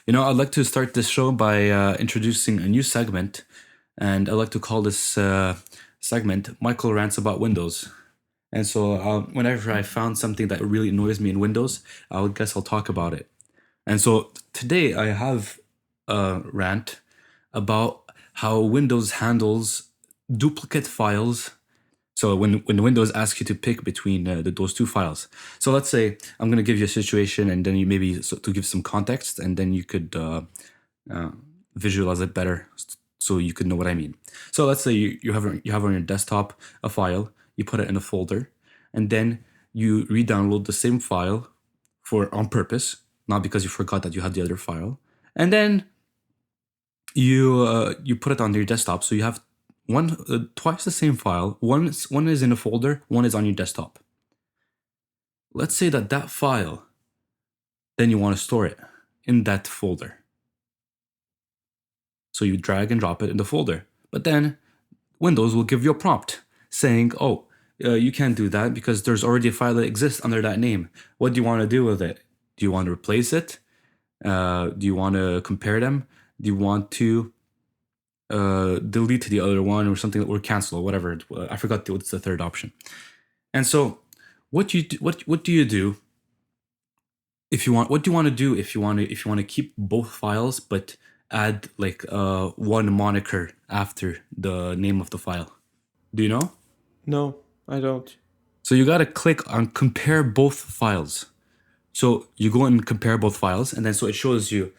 I'd like to start this show by introducing a new segment, and I'd like to call this segment Michael Rants About Windows. And so, whenever I found something that really annoys me in Windows, I would guess I'll talk about it. And so, today I have a rant about how Windows handles duplicate files. So when Windows asks you to pick between those two files, so let's say I'm going to give you a situation, and then you maybe to give some context, and then you could visualize it better, so you could know what I mean. So let's say you have on your desktop a file, you put it in a folder, and then you re-download the same file on purpose, not because you forgot that you had the other file, and then you put it on your desktop, so you have twice the same file. One is in a folder, one is on your desktop. Let's say that file, then you want to store it in that folder. So you drag and drop it in the folder. But then Windows will give you a prompt saying, oh, you can't do that because there's already a file that exists under that name. What do you want to do with it? Do you want to replace it? Do you want to compare them? Do you want to delete the other one or something, or cancel, or whatever? I forgot what's the third option. And so what do you do if you want? What do you want to do if you want to keep both files but add like one moniker after the name of the file? Do you know? No, I don't. So you got to click on compare both files. So you go and compare both files, and then so it shows you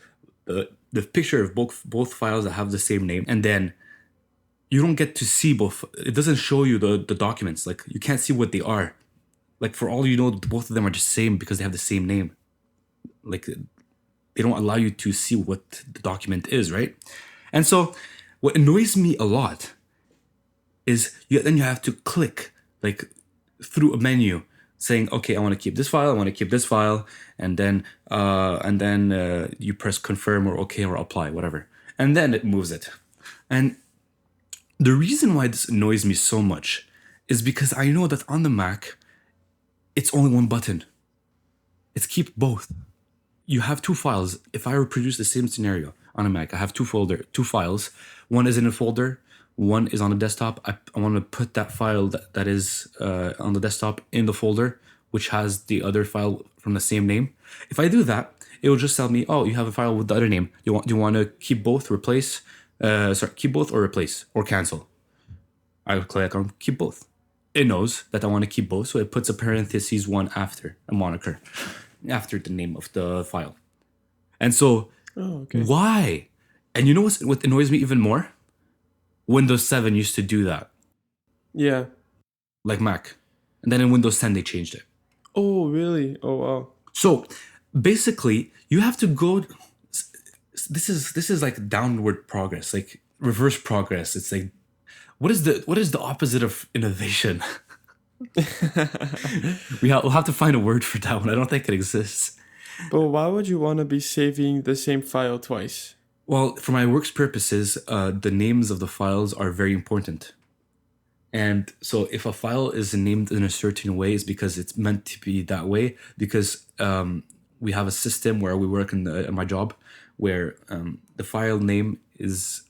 the picture of both files that have the same name, and then you don't get to see both. It doesn't show you the documents. Like, you can't see what they are. Like, for all you know, both of them are the same because they have the same name. Like, they don't allow you to see what the document is, right? And so what annoys me a lot is then you have to click like through a menu saying, okay, I want to keep this file, I want to keep this file, and then you press confirm or okay or apply, whatever, and then it moves it. And the reason why this annoys me so much is because I know that on the Mac, it's only one button. It's keep both. You have two files. If I reproduce the same scenario on a Mac, I have two files. One is in a folder, one is on the desktop. I want to put that file that is on the desktop in the folder, which has the other file from the same name. If I do that, it will just tell me, oh, you have a file with the other name. Do you want to keep both, keep both or replace or cancel? I would click on keep both. It knows that I want to keep both, so it puts a parentheses one after a moniker, after the name of the file. And so, why? And you know what annoys me even more? Windows 7 used to do that. Yeah. Like Mac. And then in Windows 10, they changed it. Oh, really? Oh, wow. So, basically, you have to go... This is like downward progress, like reverse progress. It's like, what is the opposite of innovation? We'll have to find a word for that one. I don't think it exists. But why would you want to be saving the same file twice? Well, for my work's purposes, the names of the files are very important. And so if a file is named in a certain way, it's because it's meant to be that way, because we have a system where we work in my job where the file name is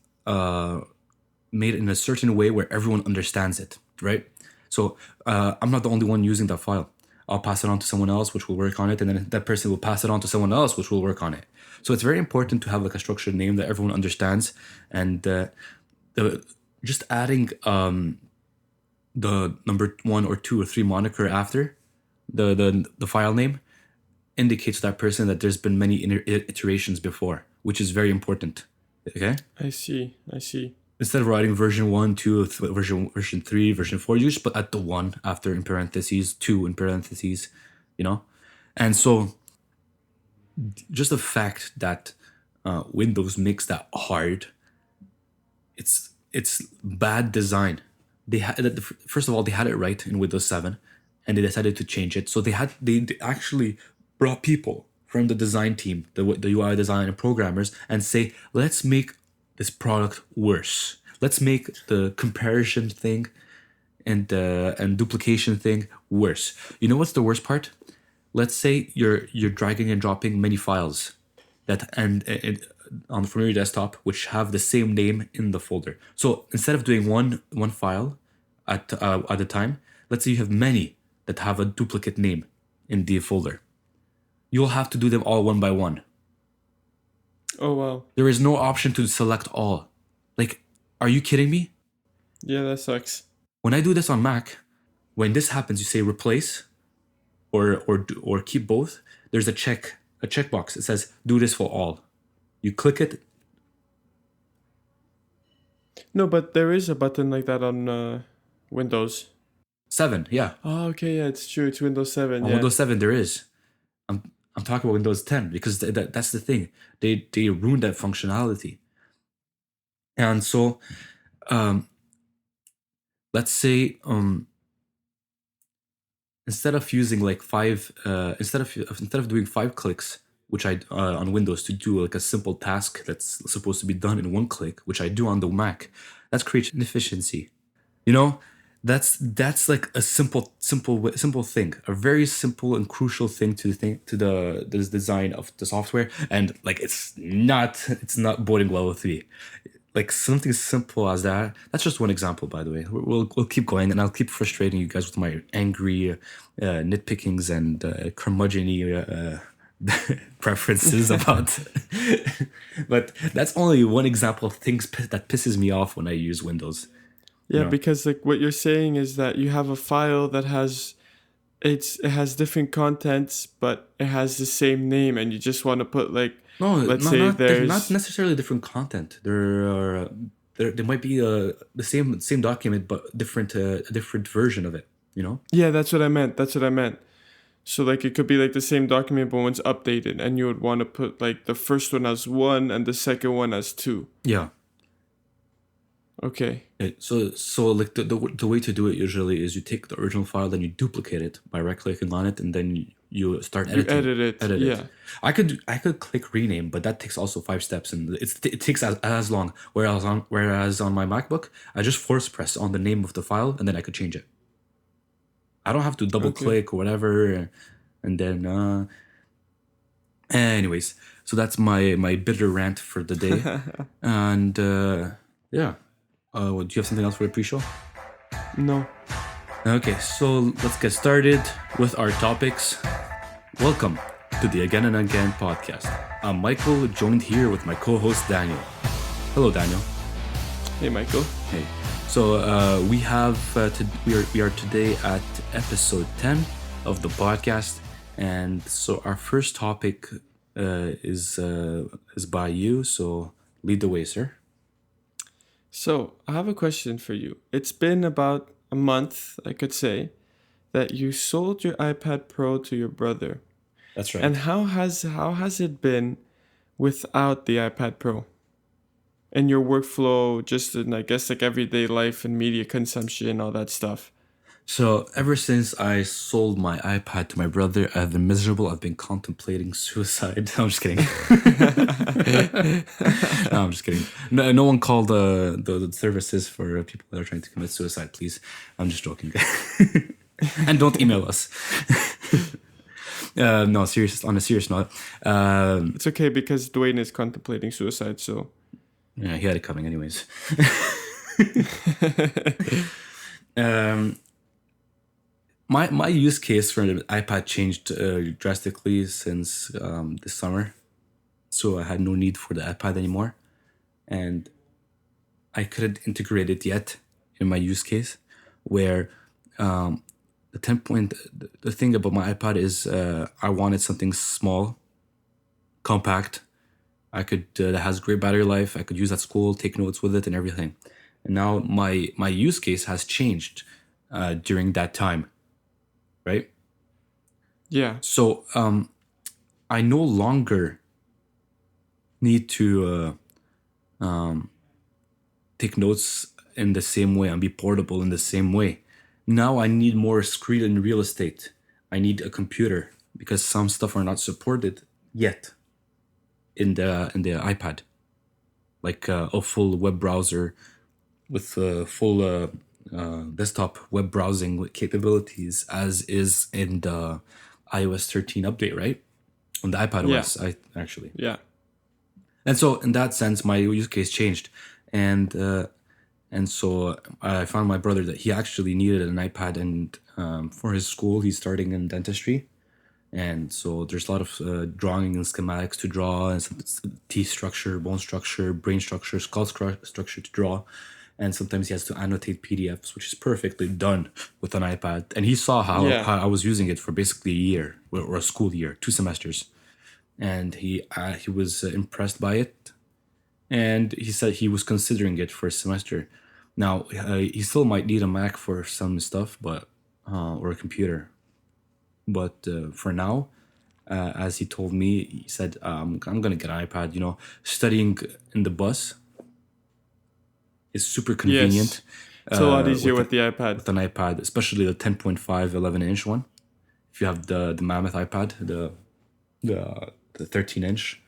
made in a certain way where everyone understands it, right? So I'm not the only one using that file. I'll pass it on to someone else, which will work on it, and then that person will pass it on to someone else, which will work on it. So it's very important to have like a structured name that everyone understands, and just adding the number 1 or 2 or 3 moniker after the file name indicates to that person that there's been many iterations before, which is very important. Okay? I see. Instead of writing version 1, 2, version 3, version 4, you just put at the 1 after in parentheses, 2 in parentheses, And so just the fact that Windows makes that hard, it's bad design. First of all, they had it right in Windows 7, and they decided to change it. So they actually brought people from the design team, the UI design and programmers, and say, let's make this product worse. Let's make the comparison thing and duplication thing worse. You know what's the worst part? Let's say you're dragging and dropping many files. that from your desktop which have the same name in the folder. So instead of doing one file at a time, let's say you have many that have a duplicate name in the folder. You'll have to do them all one by one. Oh, wow. There is no option to select all. Like, are you kidding me? Yeah, that sucks. When I do this on Mac, when this happens, you say replace or keep both. There's a checkbox. It says do this for all. You click it. No, but there is a button like that on Windows. 7, yeah. Oh, okay, yeah, it's true. It's Windows 7. On Yeah. Windows 7 there is. I'm talking about Windows 10 because that's the thing. They ruined that functionality. And so, let's say instead of using like instead of doing 5 clicks, which I on Windows to do like a simple task that's supposed to be done in 1 click, which I do on the Mac, that's creates inefficiency. You know, that's like a simple thing, a very simple and crucial thing to the design of the software, and like it's not boding well with me. Like something as simple as that. That's just one example, by the way. We'll keep going, and I'll keep frustrating you guys with my angry nitpickings and curmudgeon-y preferences about. But that's only one example of things that pisses me off when I use Windows. Yeah, No. because like what you're saying is that you have a file that has it has different contents, but it has the same name, and you just want to put like They're not necessarily different content. There might be the same document but different a different version of it. You know? Yeah, that's what I meant. So like it could be like the same document, but one's updated, and you would want to put like the first one as 1 and the second one as 2. Yeah. Okay. So like the way to do it usually is you take the original file, then you duplicate it by right clicking on it, and then you start editing. You edit it. Yeah. I could click rename, but that takes also 5 steps, and it takes as long. Whereas on my MacBook, I just force press on the name of the file, and then I could change it. I don't have to double click or whatever, and then. Anyways, so that's my bitter rant for the day, and yeah. Do you have something else for the pre-show? No. Okay, so let's get started with our topics. Welcome to the Again and Again podcast. I'm Michael, joined here with my co-host Daniel. Hello, Daniel. Hey, Michael. Hey. So we are today at episode 10 of the podcast, and so our first topic is by you. So lead the way, sir. So I have a question for you. It's been about a month, I could say, that you sold your iPad Pro to your brother. That's right. And how has it been without the iPad Pro? And your workflow, just in, I guess, like everyday life and media consumption, all that stuff. So ever since I sold my iPad to my brother, I've been miserable. I've been contemplating suicide. I'm just kidding. No, I'm just kidding. No one called the services for people that are trying to commit suicide, please. I'm just joking. And don't email us. No, on a serious note. It's okay because Dwane is contemplating suicide, so... Yeah, he had it coming anyways. My use case for the iPad changed drastically since this summer, so I had no need for the iPad anymore, and I couldn't integrate it yet in my use case. Where the thing about my iPad is I wanted something small, compact. I could that has great battery life. I could use at school, take notes with it, and everything. And now my use case has changed during that time. Right? Yeah. So I no longer need to take notes in the same way and be portable in the same way. Now I need more screen and real estate. I need a computer because some stuff are not supported yet in the iPad, like a full web browser with full desktop web browsing capabilities, as is in the iOS 13 update, right? On the iPad OS, Yeah. actually. Yeah. And so in that sense, my use case changed, and so I found my brother that he actually needed an iPad, and for his school, he's starting in dentistry, and so there's a lot of drawing and schematics to draw, and some teeth structure, bone structure, brain structure, structure to draw, and sometimes he has to annotate PDFs, which is perfectly done with an iPad. And he saw Yeah. how I was using it for basically a year or a school year, 2 semesters, and he was impressed by it, and he said he was considering it for a semester. Now he still might need a Mac for some stuff, but or a computer. But for now, as he told me, he said, "I'm gonna get an iPad. Studying in the bus is super Yes. convenient It's a lot easier with with the iPad. an iPad, especially the 10.5 11-inch one. If you have the Mammoth iPad, the 13-inch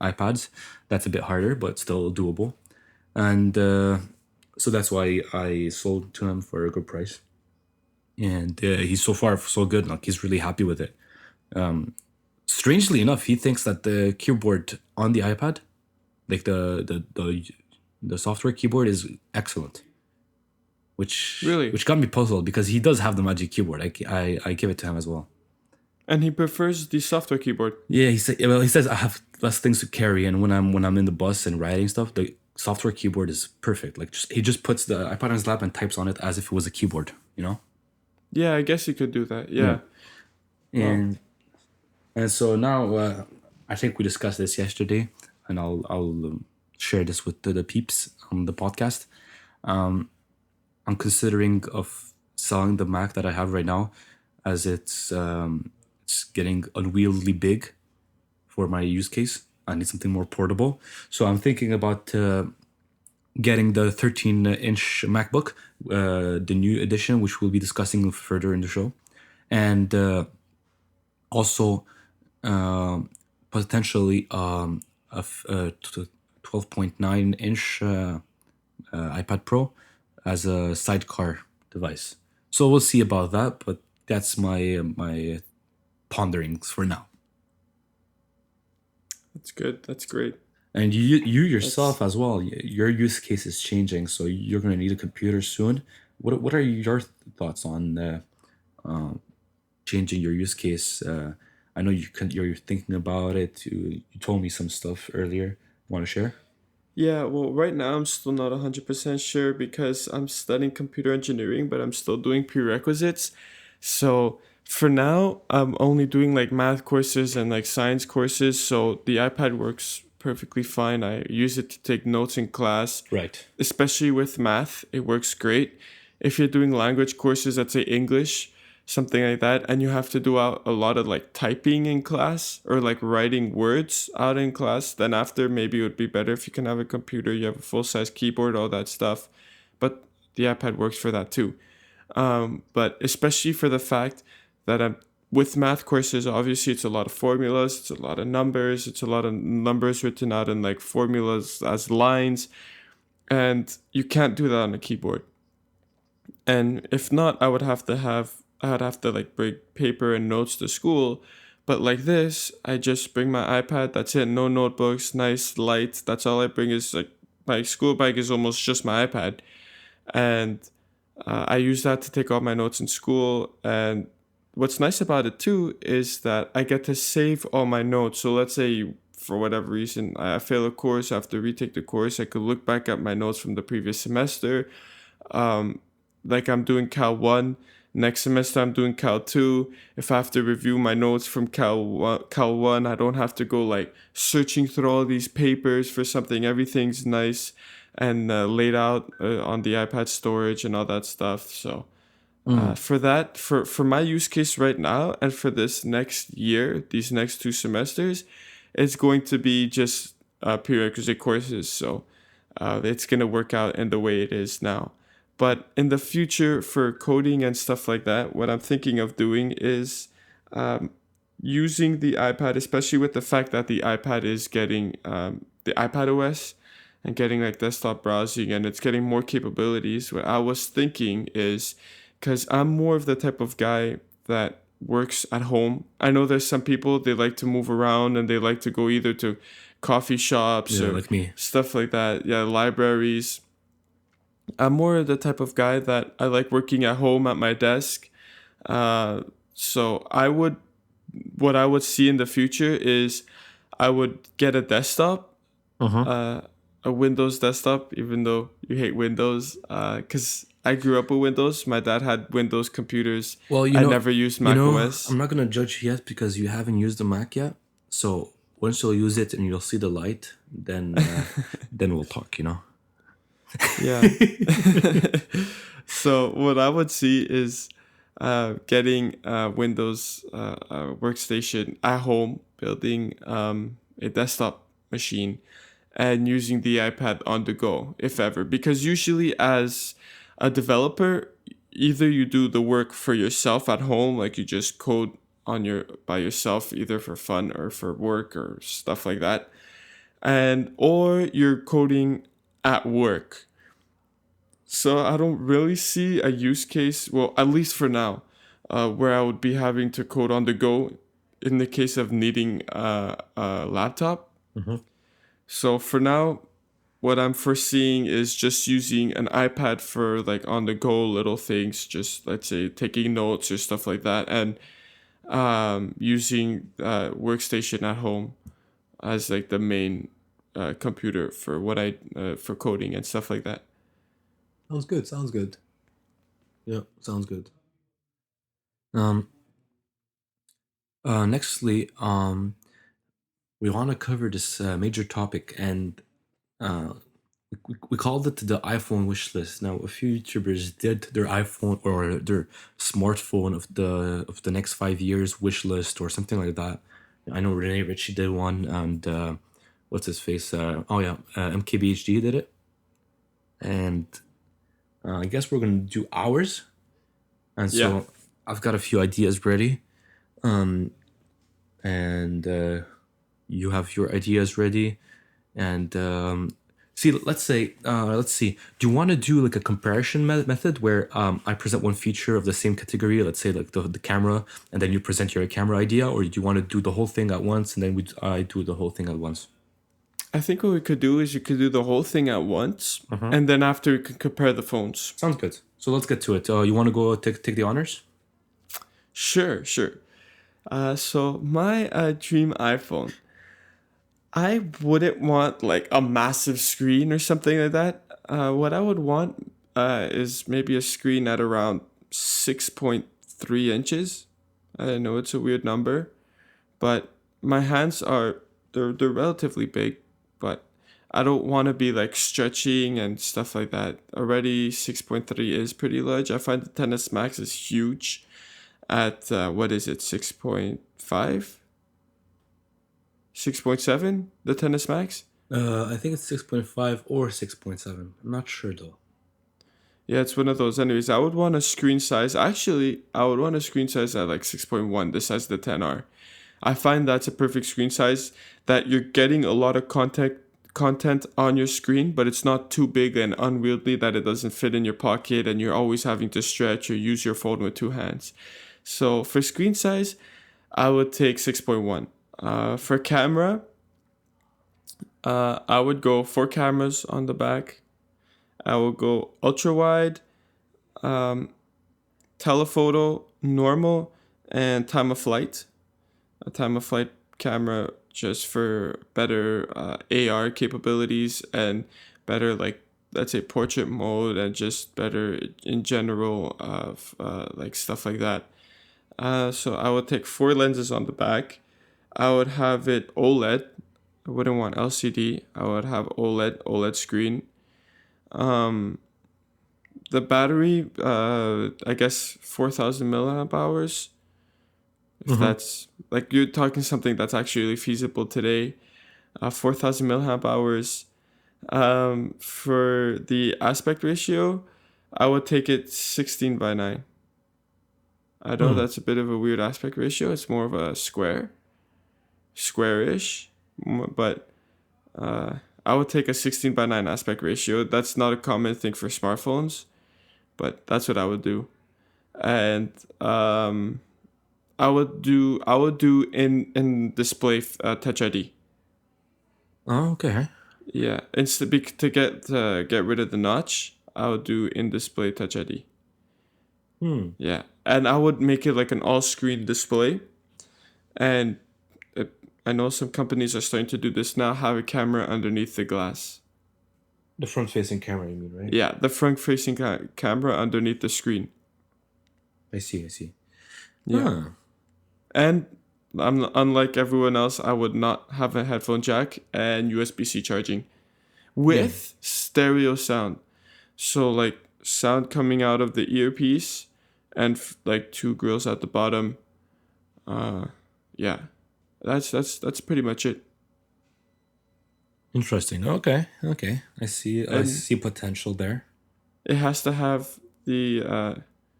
iPads, that's a bit harder, but still doable. And so that's why I sold to him for a good price. And he's so far so good. Like, he's really happy with it. Strangely enough, he thinks that the keyboard on the iPad, like the software keyboard, is excellent. Really. Which got me puzzled because he does have the Magic Keyboard. I give it to him as well. And he prefers the software keyboard. Yeah, he says I have less things to carry, and when I'm in the bus and writing stuff, the software keyboard is perfect. Like, he just puts the iPad on his lap and types on it as if it was a keyboard. Yeah, I guess you could do that. Yeah. Well, And so now I think we discussed this yesterday, and I'll share this with the peeps on the podcast. I'm considering of selling the Mac that I have right now, as it's getting unwieldy big for my use case. I need something more portable. So I'm thinking about getting the 13-inch MacBook, the new edition, which we'll be discussing further in the show, and also potentially a 12.9-inch iPad Pro as a sidecar device. So we'll see about that, but that's my ponderings for now. that's good. That's great. And you yourself as well, your use case is changing, so you're going to need a computer soon. What are your thoughts on changing your use case? I know you're thinking about it. You told me some stuff earlier. Want to share? Yeah, well, right now I'm still not 100% sure because I'm studying computer engineering, but I'm still doing prerequisites. So for now, I'm only doing like math courses and like science courses. So the iPad works perfectly fine. I use it to take notes in class, Right. especially with math. It works great. If you're doing language courses, let's say English, something like that, and you have to do a lot of like typing in class or like writing words out in class, then after maybe it would be better if you can have a computer, you have a full size keyboard, all that stuff. But the iPad works for that too. But especially for the fact that I'm with math courses, obviously it's a lot of formulas, it's a lot of numbers, it's a lot of numbers written out in like formulas as lines, and you can't do that on a keyboard. And if not, I would have to like bring paper and notes to school. But like this, I just bring my iPad, that's it, no notebooks, nice light. That's all I bring is like my school bag is almost just my iPad. And I use that to take all my notes in school. And what's nice about it too is that I get to save all my notes. So let's say for whatever reason I fail a course, I have to retake the course. I could look back at my notes from the previous semester. Like I'm doing Cal 1. Next semester, I'm doing Cal 2. If I have to review my notes from Cal 1, I don't have to go like searching through all these papers for something. Everything's nice and laid out on the iPad storage and all that stuff. So for my use case right now and for this next year, these next 2 semesters, it's going to be just prerequisite courses. So it's going to work out in the way it is now. But in the future, for coding and stuff like that, what I'm thinking of doing is using the iPad, especially with the fact that the iPad is getting the iPad OS and getting like desktop browsing and it's getting more capabilities. What I was thinking is because I'm more of the type of guy that works at home. I know there's some people they like to move around and they like to go either to coffee shops Yeah, or like me. stuff like that. Yeah, libraries. I'm more the type of guy that I like working at home at my desk. Uh, so what I would see in the future is I would get a desktop, Uh-huh. uh, a Windows desktop, even though you hate Windows, because I grew up with Windows. My dad had Windows computers. Well, I never used Mac I'm OS. not gonna judge you yet because you haven't used the Mac yet. So once you'll use it and you'll see the light, then we'll talk. Yeah. So what I would see is getting a Windows workstation at home, building a desktop machine, and using the iPad on the go, if ever. Because usually, as a developer, either you do the work for yourself at home, like you just code on your by yourself, either for fun or for work or stuff like that, and or you're coding at work. So I don't really see a use case, well, at least for now, where I would be having to code on the go in the case of needing a laptop. Mhm. So for now, what I'm foreseeing is just using an iPad for like on the go little things, just let's say taking notes or stuff like that, and using workstation at home as like the main computer for what I for coding and stuff like that. Sounds good. Sounds good. Yeah, sounds good. Um. Nextly, we want to cover this major topic, and uh, we called it the iPhone wish list. Now, a few YouTubers did their iPhone or their smartphone of the next 5 years wish list or something like that. I know Renee Ritchie did one, and what's his face? Oh yeah, MKBHD did it, and I guess we're gonna do ours. And Yeah. so I've got a few ideas ready, um, and you have your ideas ready, and see, let's see, do you want to do like a comparison method where I present one feature of the same category, let's say like the camera, and then you present your camera idea, or do you want to do the whole thing at once and then I do the whole thing at once? I think what we could do is you could do the whole thing at once, Uh-huh. and then after we could compare the phones. Sounds good. So let's get to it. You want to go take the honors? Sure, sure. So my dream iPhone, I wouldn't want like a massive screen or something like that. What I would want is maybe a screen at around 6.3 inches. I know it's a weird number, but my hands are they're relatively big, but I don't want to be like stretching and stuff like that. Already 6.3 is pretty large. I find the 10s Max is huge at what is it, 6.5? 6.7? The 10s Max? I think it's 6.5 or 6.7. I'm not sure though. Yeah, it's one of those. Anyways, I would want a screen size. Actually, I would want a screen size at like 6.1, the size of the 10R. I find that's a perfect screen size that you're getting a lot of content on your screen, but it's not too big and unwieldy that it doesn't fit in your pocket and you're always having to stretch or use your phone with two hands. So for screen size, I would take 6.1. For camera, I would go 4 cameras on the back. I would go ultra wide, telephoto, normal, and time of flight. A time of flight camera just for better AR capabilities and better, like, let's say portrait mode and just better in general like stuff like that. So I would take 4 lenses on the back. I would have it OLED. I wouldn't want LCD. I would have OLED screen. The battery, I guess 4,000 milliamp hours. If that's like you're talking something that's actually feasible today, 4,000 milliamp hours. For the aspect ratio, I would take it 16:9. I know Hmm. that's a bit of a weird aspect ratio. It's more of a squarish, but I would take a 16:9 aspect ratio. That's not a common thing for smartphones, but that's what I would do. And I would do in display Touch ID. Oh, okay. Yeah, instead get rid of the notch, I would do in display Touch ID. Hmm. Yeah, and I would make it like an all screen display. And it, I know some companies are starting to do this now. Have a camera underneath the glass. The front-facing camera, you mean, right? Yeah, the front facing camera underneath the screen. I see. I see. Yeah, Huh. and unlike everyone else, I would not have a headphone jack and USB-C charging Yeah. with stereo sound. So like sound coming out of the earpiece and like two grills at the bottom. Uh, yeah, that's pretty much it. Interesting. Okay. Okay. I see. I And see potential there. it has to have the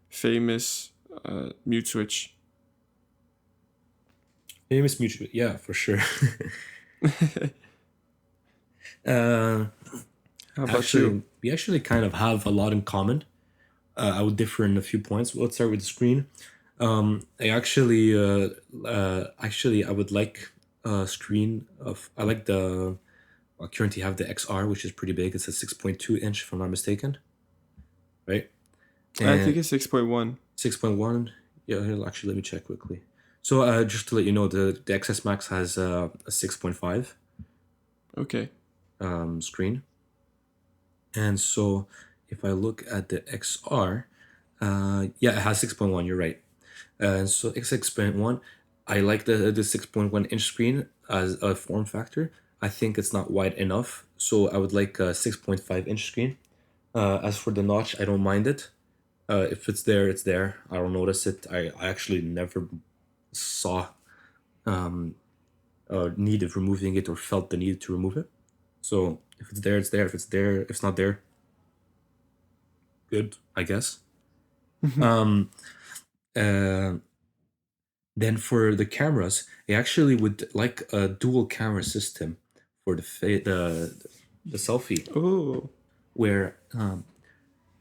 famous mute switch. Famous mutual. Yeah, for sure. uh, How about you? actually, we actually kind of have a lot in common. I would differ in a few points. Let's start with the screen. Actually, I would like a screen of. I like the. I currently have the XR, which is pretty big. It's a 6.2 inch, if I'm not mistaken, right? I think And it's 6.1. 6.1. Yeah, here, actually, let me check quickly. So, just to let you know, the XS Max has a 6.5 Okay. screen, and so if I look at the XR, yeah, it has 6.1. You're right. So X 6.1, I like the 6.1 inch screen as a form factor. I think it's not wide enough, so I would like a 6.5 inch screen. As for the notch, I don't mind it. If it's there, it's there. I don't notice it. I actually never saw need of removing it or felt the need to remove it. So if it's there, it's there. If it's there, if it's not there, good, I guess. Um, uh, Then for the cameras, I actually would like a dual camera system for the selfie, Oh, where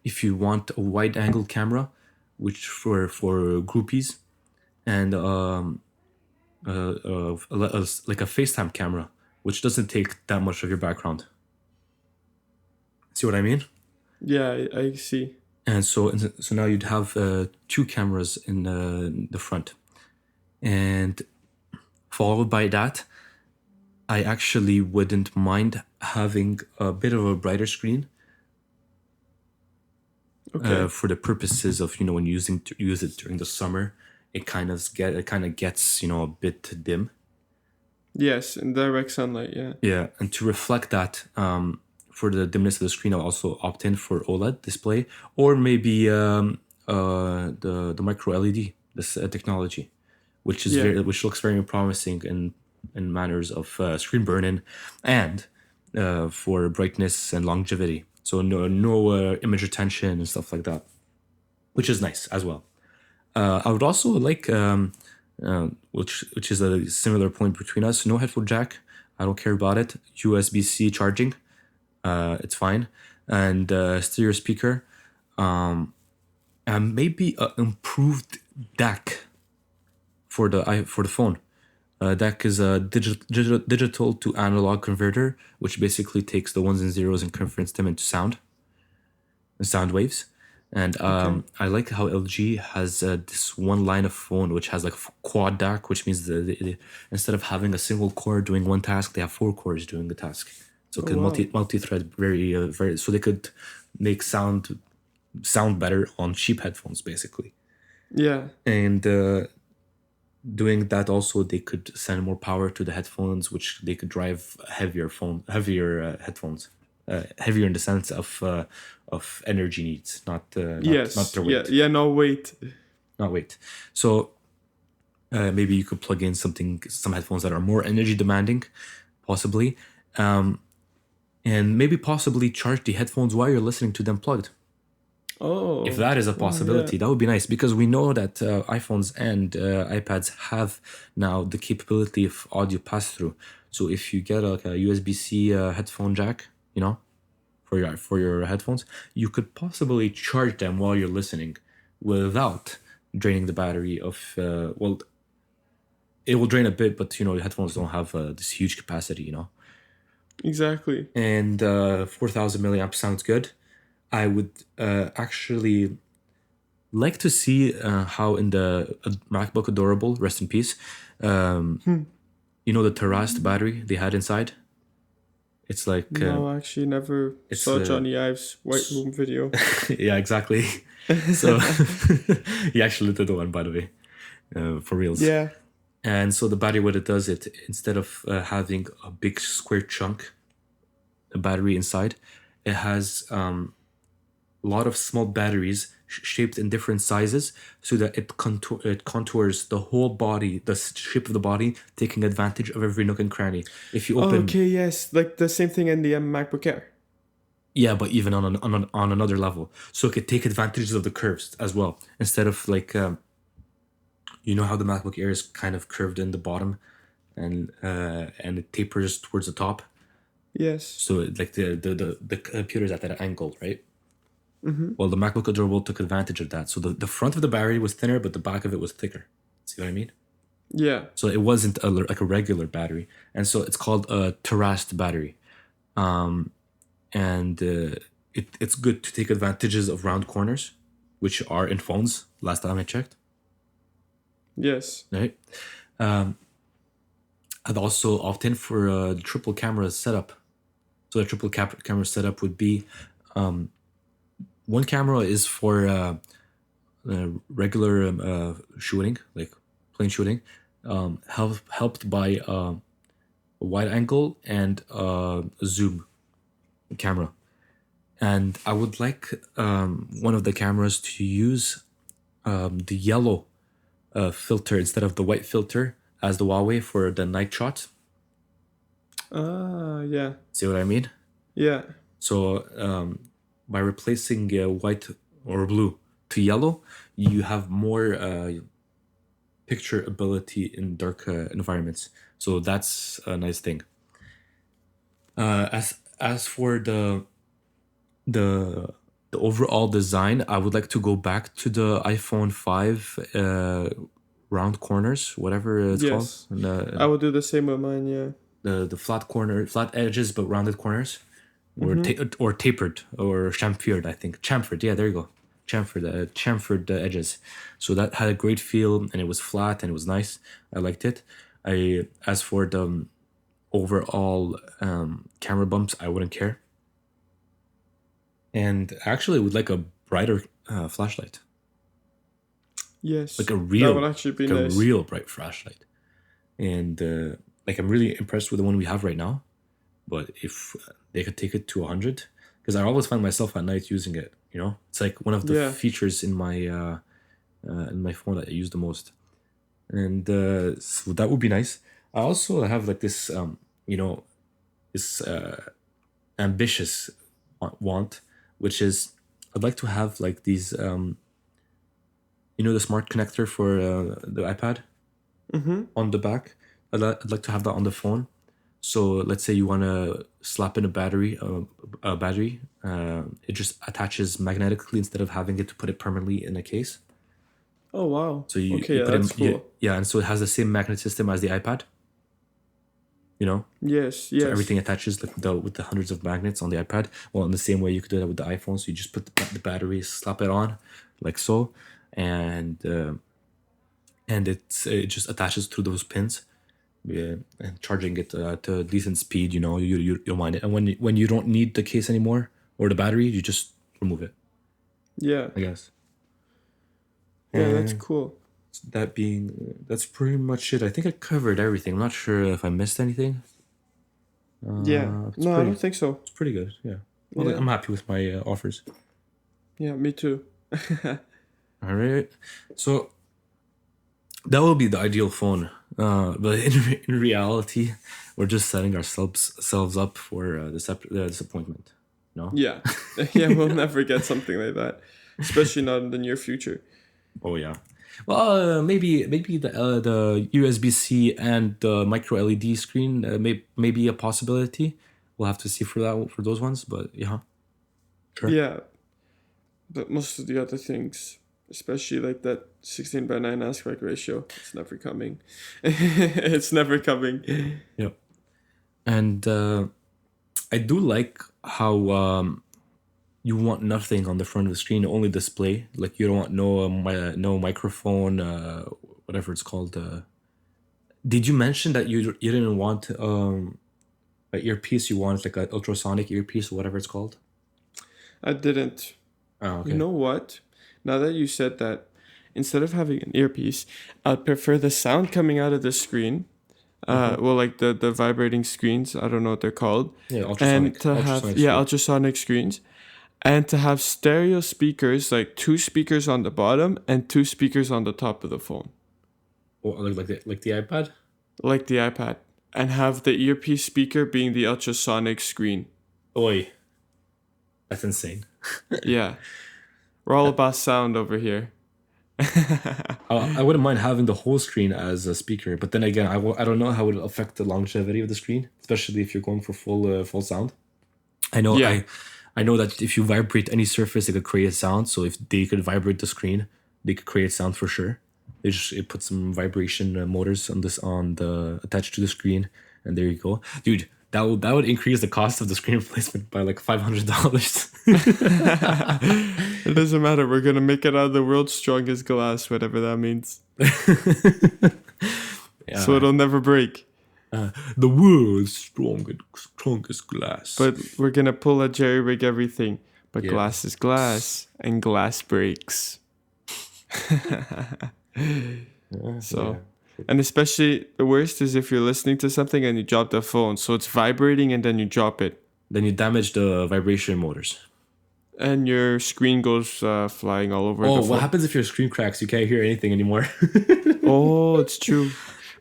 if you want a wide angle camera, which for groupies, and like a FaceTime camera, which doesn't take that much of your background. See what I mean? yeah, I see. And so now you'd have two cameras in the front, and followed by that, I actually wouldn't mind having a bit of a brighter screen Okay. for the purposes of when using to use it during the summer. It kind of gets a bit dim. Yes, in direct sunlight. Yeah. Yeah, and to reflect that, for the dimness of the screen, I'll also opt in for OLED display or maybe the micro LED this technology, Yeah. which looks very promising in manners of screen burn-in and for brightness and longevity. So no image retention and stuff like that, which is nice as well. I would also like which is a similar point between us. No headphone jack. I don't care about it. USB-C charging. It's fine. And stereo speaker. And maybe a improved DAC for the phone. DAC is a digital to analog converter, which basically takes the ones and zeros and converts them into sound waves. And Okay. I like how LG has this one line of phone which has like quad DAC, which means instead of having a single core doing one task, they have four cores doing the task. So it Oh can wow. multi-thread very so they could make sound better on cheap headphones basically. Yeah. And doing that also they could send more power to the headphones, which they could drive heavier headphones, heavier in the sense of energy needs, not Yes. their Yeah. weight, Yeah. No, wait. not weight. So maybe you could plug in some headphones that are more energy demanding, possibly, and maybe possibly charge the headphones while you're listening to them plugged. If Oh. that is a Oh yeah. possibility, that would be nice because we know that iPhones and iPads have now the capability of audio pass through. So if you get like a USB-C headphone jack, for your headphones, you could possibly charge them while you're listening, without draining the battery of. It will drain a bit, but the headphones don't have this huge capacity. Exactly. and 4,000 milliamps sounds good. I would actually like to see how in the MacBook Adorable, rest in peace, um, Hmm. you know the terraced battery they had inside. It's like No, actually, never it's saw Johnny Ive's White Room video. yeah, exactly. So he actually did the one, by the way, for reals. Yeah. And so the battery, what it does, it instead of having a big square chunk, a battery inside, it has a lot of small batteries shaped in different sizes, so that it contours the whole body, the shape of the body, taking advantage of every nook and cranny. If you open, Okay, yes, like the same thing in the MacBook Air. yeah, but even on another level, so it could take advantages of the curves as well, instead of like you know how the MacBook Air is kind of curved in the bottom, and it tapers towards the top. Yes. So like the computer's at that angle, right? Well, the MacBook Adorable took advantage of that. So the front of the battery was thinner, but the back of it was thicker. See what I mean? Yeah. So it wasn't like a regular battery, and so it's called a terraced battery. And it's good to take advantages of round corners, which are in phones. Last time I checked, Yes. right? I'd also opt in for a triple camera setup. So the triple camera setup would be one camera is for regular shooting, like plane shooting, helped by a wide angle and a zoom camera. And I would like one of the cameras to use the yellow filter instead of the white filter as the Huawei for the night shot. Ah, yeah. See what I mean? Yeah. So by replacing white or blue to yellow, you have more picture ability in dark environments. So that's a nice thing. As for the the overall design, I would like to go back to the iPhone 5 round corners, whatever it's called, Yes. and I would do the same with mine, yeah. the flat edges but rounded corners, or or tapered or chamfered. I think chamfered. Yeah, there you go. Chamfered edges. So that had a great feel, and it was flat and it was nice. I liked it. I As for the overall camera bumps, I wouldn't care. And actually, would like a brighter flashlight, Yes. like That would actually be a nice. real bright flashlight. And like I'm really impressed with the one we have right now. But if they could take it to 100, because I always find myself at night using it. You know, it's like one of the Yeah. features in my phone that I use the most. And so that would be nice. I also have like this you know, this ambitious want, which is I'd like to have like these you know, the smart connector for the iPad on the back. I'd like to have that on the phone. So let's say you want to slap in a battery. It just attaches magnetically instead of having it to put it permanently in a case. Oh, wow. So Okay, you yeah, put in that's cool. yeah, and so it has the same magnet system as the iPad. You know, Yes, so yes. everything attaches with the hundreds of magnets on the iPad. Well, in the same way you could do that with the iPhone. So you just put the battery, slap it on, like so, and it just attaches through those pins. Yeah, and charging it to a decent speed, you know, you'll mind it. And when you don't need the case anymore or the battery, you just remove it, Yeah. I guess. Yeah, that's And cool. that's pretty much it. I think I covered everything. I'm not sure if I missed anything. Yeah. It's No, I don't pretty think so. it's pretty good. Yeah. Well, Yeah. I'm happy with my offers. Yeah, me too. All right. So that will be the ideal phone. But in reality, we're just setting ourselves up for disappointment. No. Yeah. Yeah, we'll never get something like that. Especially not in the near future. Oh yeah. Well, maybe the USB C and the micro LED screen may be a possibility. We'll have to see for those ones, but yeah, sure. Yeah, but most of the other things, especially like that 16:9 aspect ratio, it's never coming. It's never coming. Yep. And I do like how you want nothing on the front of the screen, only display. Like you don't want no microphone, whatever it's called. Did you mention that you didn't want an earpiece? You wanted like an ultrasonic earpiece or whatever it's called? I didn't. Oh, You okay. know what? Now that you said that, instead of having an earpiece, I'd prefer the sound coming out of the screen. Well, like the vibrating screens. I don't know what they're called. Yeah, And ultrasonic, to have, ultrasonic yeah, screen. ultrasonic screens. And to have stereo speakers, like 2 speakers on the bottom and 2 speakers on the top of the phone, Or like the iPad. like the iPad. And have the earpiece speaker being the ultrasonic screen. Oi, that's insane. Yeah. We're all about sound over here. I wouldn't mind having the whole screen as a speaker, but then again, I don't know how it would affect the longevity of the screen, especially if you're going for full sound. I know Yeah. I know that if you vibrate any surface, it could create a sound. So if they could vibrate the screen, they could create sound for sure. It put some vibration motors on the attached to the screen, and there you go, dude. That would increase the cost of the screen replacement by like $500. It doesn't matter. We're going to make it out of the world's strongest glass, whatever that means. Yeah, So it'll never break. the world's strongest glass. But we're going to pull a jerry rig everything. But Yeah. glass is glass, and glass breaks. So, and especially the worst is if you're listening to something and you drop the phone. So it's vibrating and then you drop it. Then you damage the vibration motors. And your screen goes flying all over the Oh, phone. what happens if your screen cracks? You can't hear anything anymore. Oh, it's true.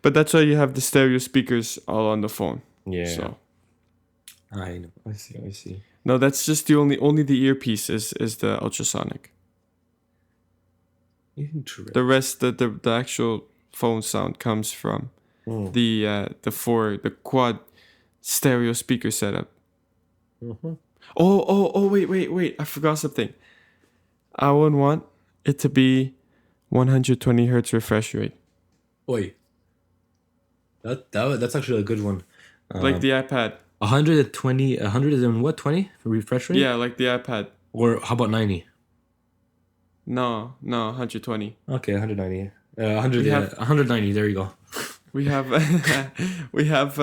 But that's why you have the stereo speakers all on the phone. Yeah. So I know. I see. no, that's just the only the earpiece is the ultrasonic. Interesting. The rest, the actual phone sound comes from the quad stereo speaker setup. Mm-hmm. Oh, wait. I forgot something. I would want it to be 120 hertz refresh rate. Oi. That's actually a good one. Like the iPad. 120, 100 and what, 20 for refresh rate? Yeah, like the iPad. Or how about 90? No, 120. Okay, 190. 100, We have- 190, there you go. We have we have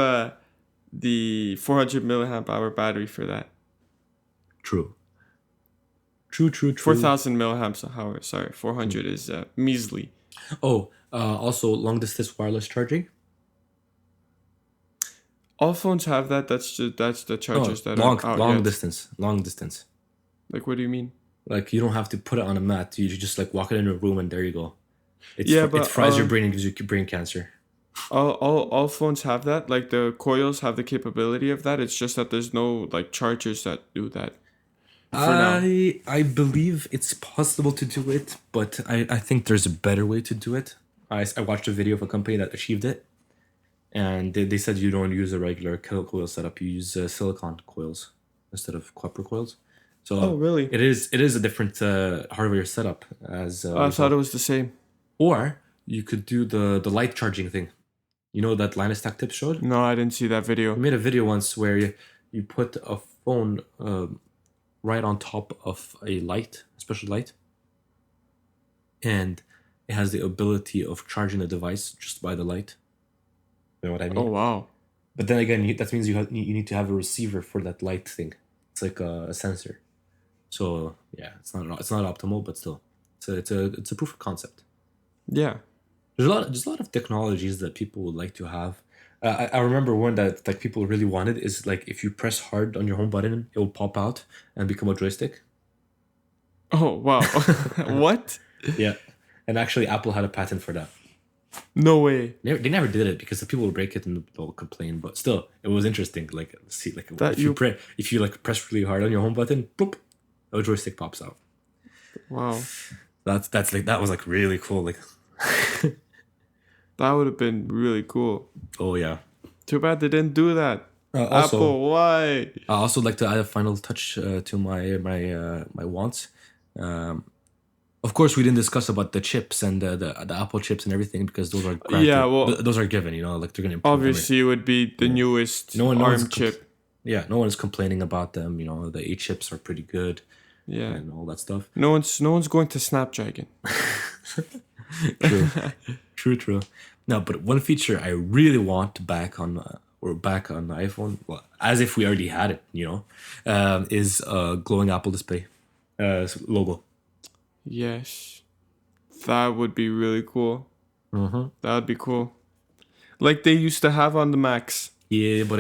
the 400 milliamp hour battery for that. True. 4,000 milliamps hour. Sorry, 400 is measly. Oh, also long distance wireless charging. All phones have that. That's the chargers that long, are out long yet. distance. Long distance. Like, what do you mean? Like you don't have to put it on a mat. You just like walk it in a room and there you go. Yeah, but, it fries your brain and gives you brain cancer. All phones have that. Like the coils have the capability of that. It's just that there's no like chargers that do that. now. I believe it's possible to do it, but I think there's a better way to do it. I watched a video of a company that achieved it, and they said you don't use a regular coil setup. You use silicon coils instead of copper coils. So Oh, really? it is a different hardware setup as I thought it was the same. or you could do the light charging thing. You know that Linus Tech Tips showed? No, I didn't see that I video. made a video once where you put a phone right on top of a light, a special light, and it has the ability of charging the device just by the light. You know what I mean? Oh, wow. But then again, that means you need to have a receiver for that light thing. It's like a sensor. So yeah, it's not optimal, but still, it's a proof of concept. Yeah. There's a lot of technologies that people would like to have. I remember one that like people really wanted is like if you press hard on your home button, it will pop out and become a joystick. Oh, wow. What? Yeah, and actually Apple had a patent for that. No way. They never did it because the people would break it and they'll complain. But still, it was interesting. Like see, like That if you like press really hard on your home button, boop, a joystick pops out. Wow. That's like that was like really cool. Like, That would have been really cool. oh yeah. Too bad they didn't do that. Also, Apple, why? I also like to add a final touch to my wants. Of course, we didn't discuss about the chips and the Apple chips and everything because those are granted. Yeah, well- those are given. You know, like they're gonna improve Obviously, it would be the newest No one ARM knows chip. Yeah, no one's complaining about them. You know, the 8 chips are pretty good Yeah. and all that stuff. No one's going to Snapdragon. True, true. No, but one feature I really want back on back on the iPhone, well, as if we already had it, is glowing Apple display logo. Yes. That would be really cool. Mm-hmm. That would be cool. Like they used to have on the Macs. Yeah, but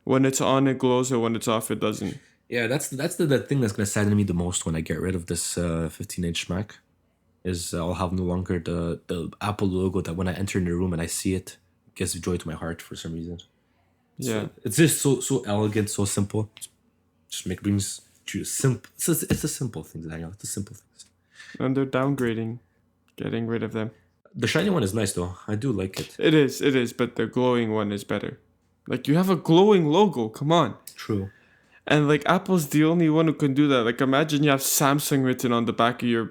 When it's on, it glows, or when it's off, it doesn't. yeah, that's the thing that's gonna sadden me the most when I get rid of this 15-inch Mac. Is I'll have no longer the Apple logo that when I enter in the room and I see it, it gives joy to my heart for some reason. Yeah. It's just so elegant, so simple. Just brings you simple. It's the simple things, Daniel. It's the simple things. And they're downgrading, getting rid of them. The shiny one is nice though. I do like it. It is, but the glowing one is better. Like, you have a glowing logo, come on. True. And like, Apple's the only one who can do that. Like, imagine you have Samsung written on the back of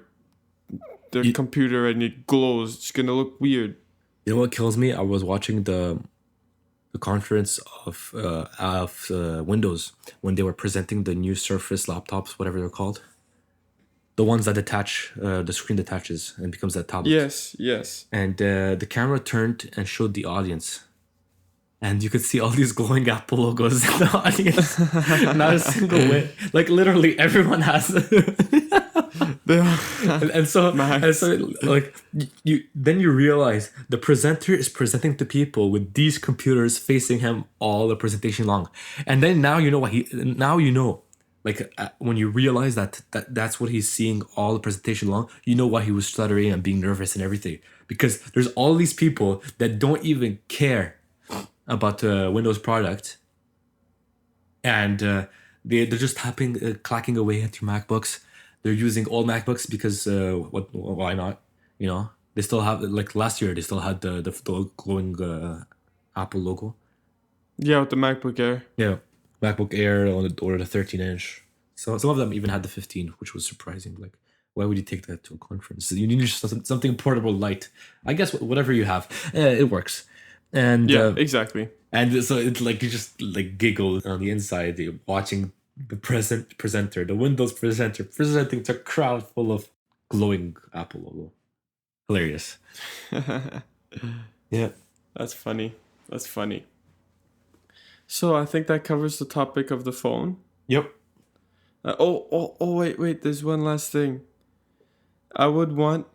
the computer and it glows. It's gonna look weird. You know what kills me? I was watching the conference of Windows when they were presenting the new Surface laptops, whatever they're called. The ones that detach, the screen detaches and becomes a tablet. Yes. And the camera turned and showed the audience. And you could see all these glowing Apple logos in the audience. Not a single way. Like literally everyone has and so like then you realize the presenter is presenting to people with these computers facing him all the presentation long. And then now you know like when you realize that's what he's seeing all the presentation long, you know why he was stuttering and being nervous and everything. Because there's all these people that don't even care about the Windows product, and they're just clacking away at your MacBooks. They're using old MacBooks because why not? You know, they still have, like last year they still had the glowing Apple logo. Yeah, with the MacBook Air. Yeah, MacBook Air or the 13-inch. So some of them even had the 15, which was surprising. Like, why would you take that to a conference? You need something portable, light. I guess whatever you have, it works. And yeah, exactly. And so it's like you just like giggle on the inside watching the presenter, the Windows presenter, presenting to a crowd full of glowing Apple logo. Hilarious. Yeah. That's funny. So I think that covers the topic of the phone. Yep. Wait. There's one last thing. I would want.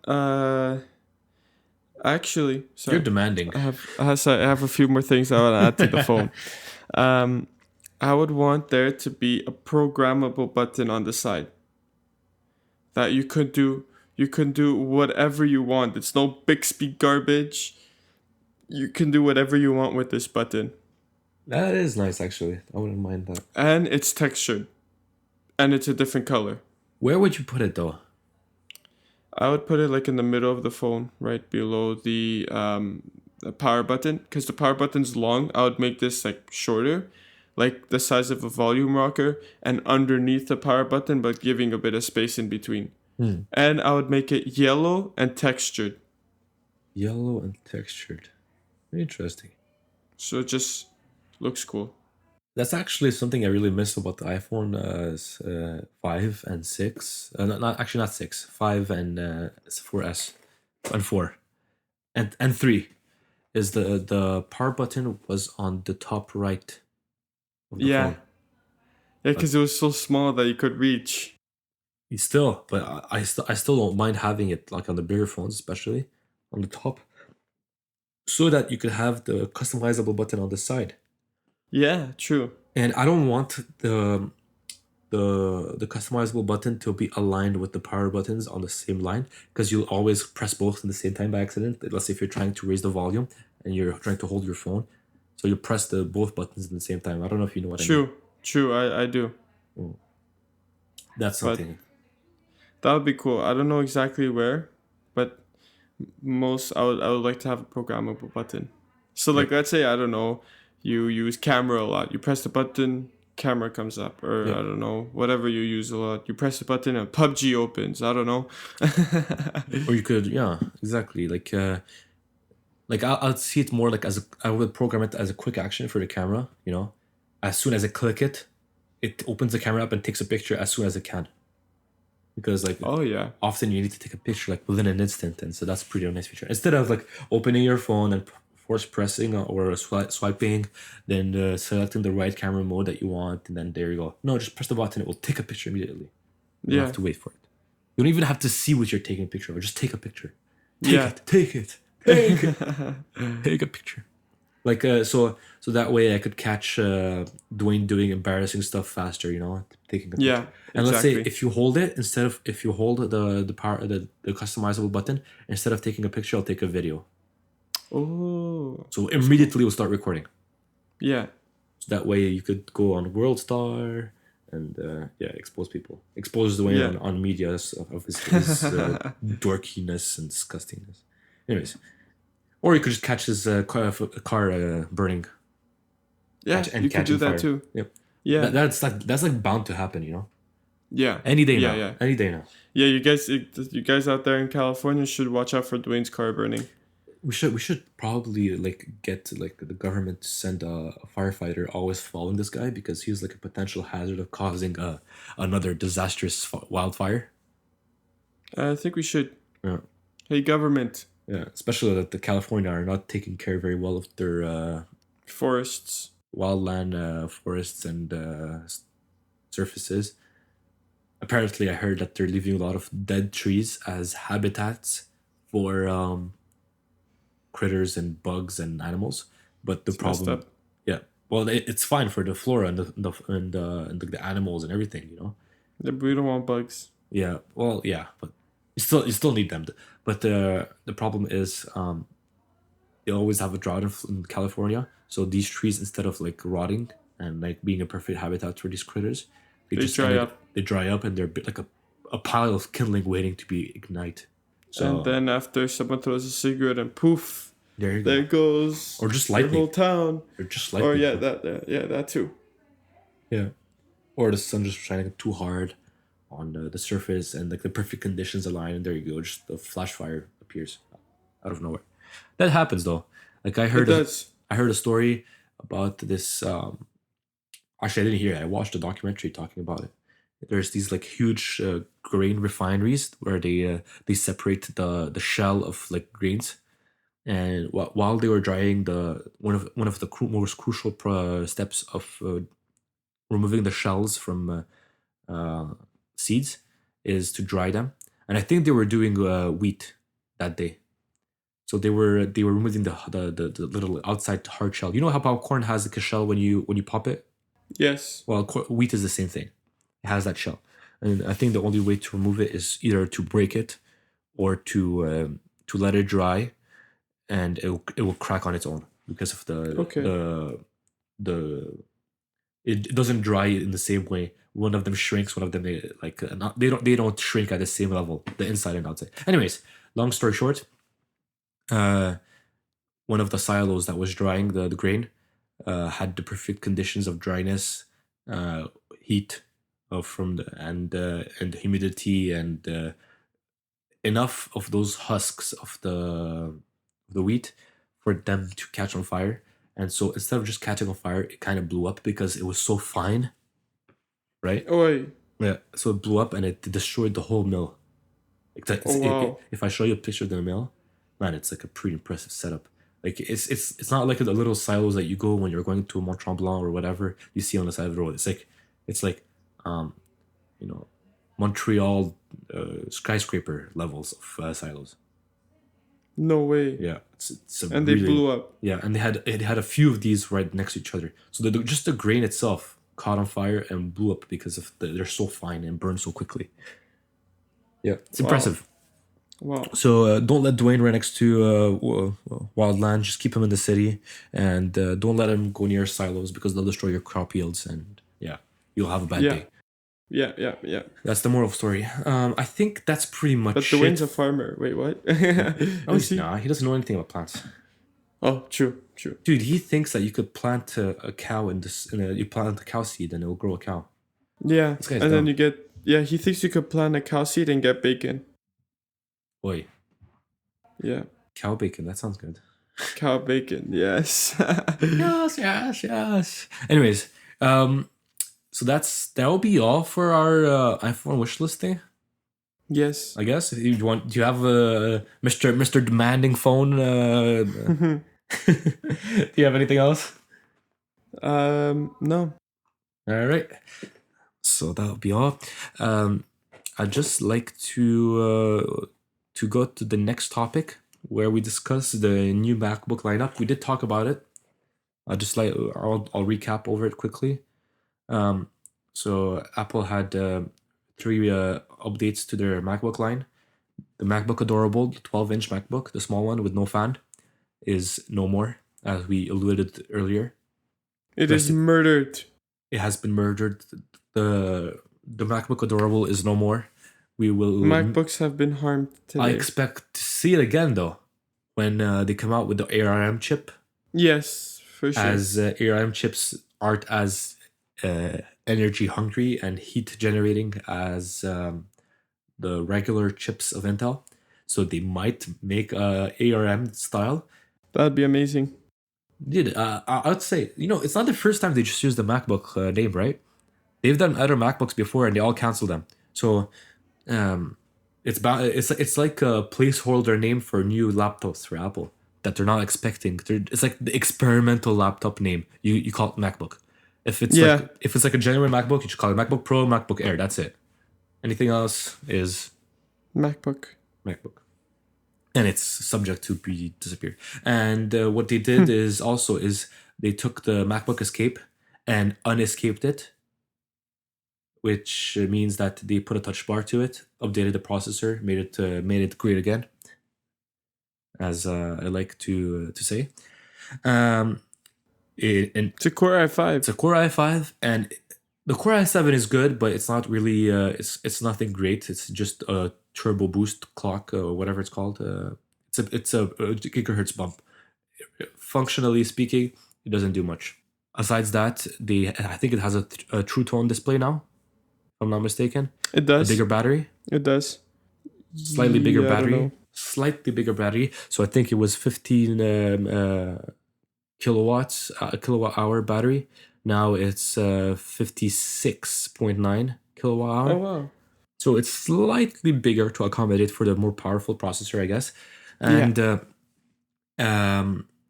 Actually, sorry. You're demanding. I have a few more things I want to add to the phone. I would want there to be a programmable button on the side that you could do. You can do whatever you want. It's no Bixby garbage. You can do whatever you want with this button. That is nice, actually. I wouldn't mind that. And it's textured. And it's a different color. Where would you put it, though? I would put it like in the middle of the phone, right below the power button. Because the power button's long, I would make this like shorter, like the size of a volume rocker, and underneath the power button, but giving a bit of space in between. And I would make it yellow and textured. Yellow and textured. Interesting. So it just looks cool. That's actually something I really miss about the iPhone 5 and 6. Not 6. 5 and 4S and 4 and 3 is the power button was on the top right of the phone. Yeah, because it was so small that you could reach. Still, but I still don't mind having it like on the bigger phones, especially on the top, so that you could have the customizable button on the side. Yeah, true. And I don't want the customizable button to be aligned with the power buttons on the same line, because you'll always press both at the same time by accident. Let's say if you're trying to raise the volume and you're trying to hold your phone, so you press both buttons at the same time. I don't know if you know what I mean. True. I do. That's something. That would be cool. I don't know exactly where, but I would like to have a programmable button. So like, let's say, I don't know, you use camera a lot. You press the button, camera comes up, or I don't know, whatever you use a lot. You press the button and PUBG opens. I don't know. Or you could, exactly. Like I'd see it more like I would program it as a quick action for the camera, as soon as I click it, it opens the camera up and takes a picture as soon as it can. Because like Oh yeah. often you need to take a picture like within an instant, and so that's pretty nice feature. Instead of like opening your phone and force pressing or swiping, then selecting the right camera mode that you want, and then there you go. No, just press the button; it will take a picture immediately. You don't Yeah. have to wait for it. You don't even have to see what you're taking a picture of. Just take a picture. Yeah. Take it. Take a picture. Like so that way I could catch Dwayne doing embarrassing stuff faster, taking a picture. Yeah, And let's say exactly. if you hold it if you hold the customizable button, instead of taking a picture, I'll take a video. Oh. So immediately we'll start recording. Yeah. So that way you could go on World Star and expose people. Expose Dwayne Yeah. on media of his dorkiness and disgustingness. Anyways. Or you could just catch his car burning. Yeah, you could do that too. Yep. Yeah. That's like bound to happen, Yeah. Any day now. Yeah. Any day now. Yeah, you guys out there in California should watch out for Dwayne's car burning. We should probably like get like the government to send a firefighter always following this guy, because he's like a potential hazard of causing another disastrous wildfire. I think we should. Yeah. Hey, government. Yeah, especially that the California are not taking care very well of their Forests. wildland forests and surfaces. Apparently, I heard that they're leaving a lot of dead trees as habitats for critters and bugs and animals. But the It's messed problem, up. yeah, well, it's fine for the flora and the animals and everything, Yeah, but we don't want bugs. Yeah, well, yeah, but you still need them. But the problem is they always have a drought in California. So these trees, instead of like rotting and like being a perfect habitat for these critters, They dry up. They dry up and they're like a pile of kindling waiting to be ignite. So And then after someone throws a cigarette and poof, there you go. there goes Or just the lightning. whole town. Or just Or lightning. that too. Yeah. Or the sun just shining too hard on the surface and like the perfect conditions align, and there you go, just the flash fire appears out of nowhere. That happens though. Like I heard a story about this. Actually, I didn't hear it. I watched a documentary talking about it. There's these like huge grain refineries where they separate the shell of like grains, and while they were drying, the one of the most crucial steps of removing the shells from seeds is to dry them. And I think they were doing wheat that day. So they were removing the little outside hard shell. You know how popcorn has like a shell when you pop it? Yes. Well, wheat is the same thing. It has that shell, and I think the only way to remove it is either to break it or to let it dry, and it will crack on its own because of the it doesn't dry in the same way. One of them shrinks, one of them they don't shrink at the same level, the inside and outside. Anyways, long story short, one of the silos that was drying the grain had the perfect conditions of dryness, heat, and humidity, and enough of those husks of the wheat for them to catch on fire. And so instead of just catching on fire, it kind of blew up because it was so fine, right? Oi. Yeah. So it blew up and it destroyed the whole mill. Wow. If I show you a picture of the mill, man, it's like a pretty impressive setup. Like it's not like the little silos that you go when you're going to a Mont Tremblant or whatever you see on the side of the road. It's like Montreal skyscraper levels of silos. No way. Yeah, And they blew up. Yeah, and it had a few of these right next to each other. So just the grain itself caught on fire and blew up because of they're so fine and burn so quickly. Yeah, it's impressive. Wow. So don't let Dwayne right next to wildland. Just keep him in the city, and don't let him go near silos because they'll destroy your crop yields, and you'll have a bad day. Yeah. That's the moral of the story. I think that's pretty much. But Dwayne's a farmer. Wait, what? Oh, he's not. He doesn't know anything about plants. Oh, true. Dude, he thinks that you could plant a cow you plant a cow seed and it will grow a cow. Yeah, This guy's and then dumb. you get he thinks you could plant a cow seed and get bacon. Boy, Yeah, cow bacon. That sounds good. cow bacon. Yes. Yes. Anyways, Um, so that'll be all for our iPhone wish listing. Yes. I guess. If you want, do you have a Mr. Demanding phone? Do you have anything else? No. All right. So that'll be all. I'd just like to go to the next topic where we discuss the new MacBook lineup. We did talk about it. I'll recap over it quickly. So Apple had 3 updates to their MacBook line. The MacBook Adorable, the 12-inch MacBook, the small one with no fan, is no more, as we alluded earlier. It is murdered. It has been murdered. The MacBook Adorable is no more. We will. MacBooks have been harmed today. I expect to see it again though, when they come out with the ARM chip. Yes, for sure. As ARM chips aren't as energy hungry and heat generating as the regular chips of Intel, so they might make ARM style. That'd be amazing. Dude, I would say, it's not the first time they just used the MacBook name, right? They've done other MacBooks before and they all canceled them. So it's like a placeholder name for new laptops for Apple that they're not expecting. It's like the experimental laptop name. You call it MacBook. If it's like a genuine MacBook, you should call it MacBook Pro, MacBook Air. That's it. Anything else is MacBook. And it's subject to be disappeared. And what they did is they took the MacBook Escape and unescaped it, which means that they put a touch bar to it, updated the processor, made it great again, as I like to say. It's a Core i5. It's a Core i5, and the Core i7 is good, but it's not really. It's nothing great. It's just a turbo boost clock, or whatever it's called. It's a gigahertz bump. Functionally speaking, it doesn't do much. Besides that, I think it has a True Tone display now, if I'm not mistaken. It does. A bigger battery. It does. Slightly bigger battery. Slightly bigger battery. So I think it was 15 kilowatts, a kilowatt hour battery. Now it's 56.9 kilowatt hour. Oh, wow. So it's slightly bigger to accommodate for the more powerful processor, I guess. And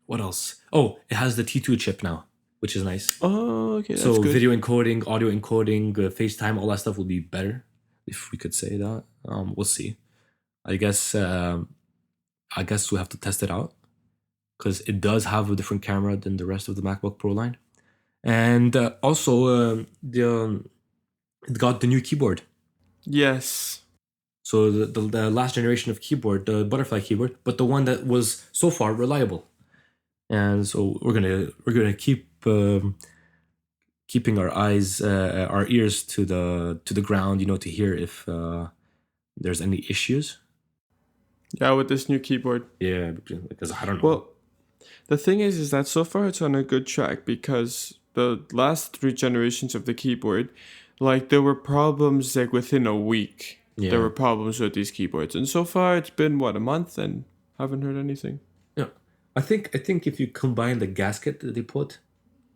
what else? Oh, it has the T2 chip now, which is nice. Oh, okay. That's so good. Video encoding, audio encoding, FaceTime, all that stuff will be better, if we could say that. We'll see. I guess we'll have to test it out, because it does have a different camera than the rest of the MacBook Pro line. And also, it got the new keyboard. Yes. So the last generation of keyboard, the butterfly keyboard, but the one that was so far reliable. And so we're gonna keep keeping our ears to the ground, to hear if there's any issues. Yeah, with this new keyboard. Yeah, because I don't know. Well, the thing is that so far it's on a good track, because the last 3 generations of the keyboard, like, there were problems like within a week. Yeah. There were problems with these keyboards, and so far it's been a month, and haven't heard anything. Yeah, I think if you combine the gasket that they put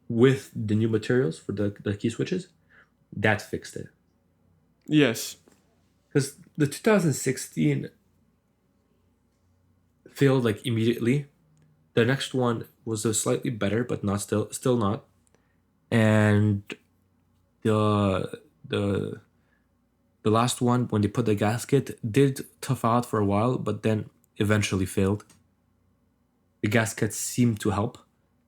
with the new materials for the key switches, that fixed it. Yes, because the 2016 failed like immediately. The next one was slightly better, but not still not. And the last one, when they put the gasket, did tough out for a while, but then eventually failed. The gasket seemed to help.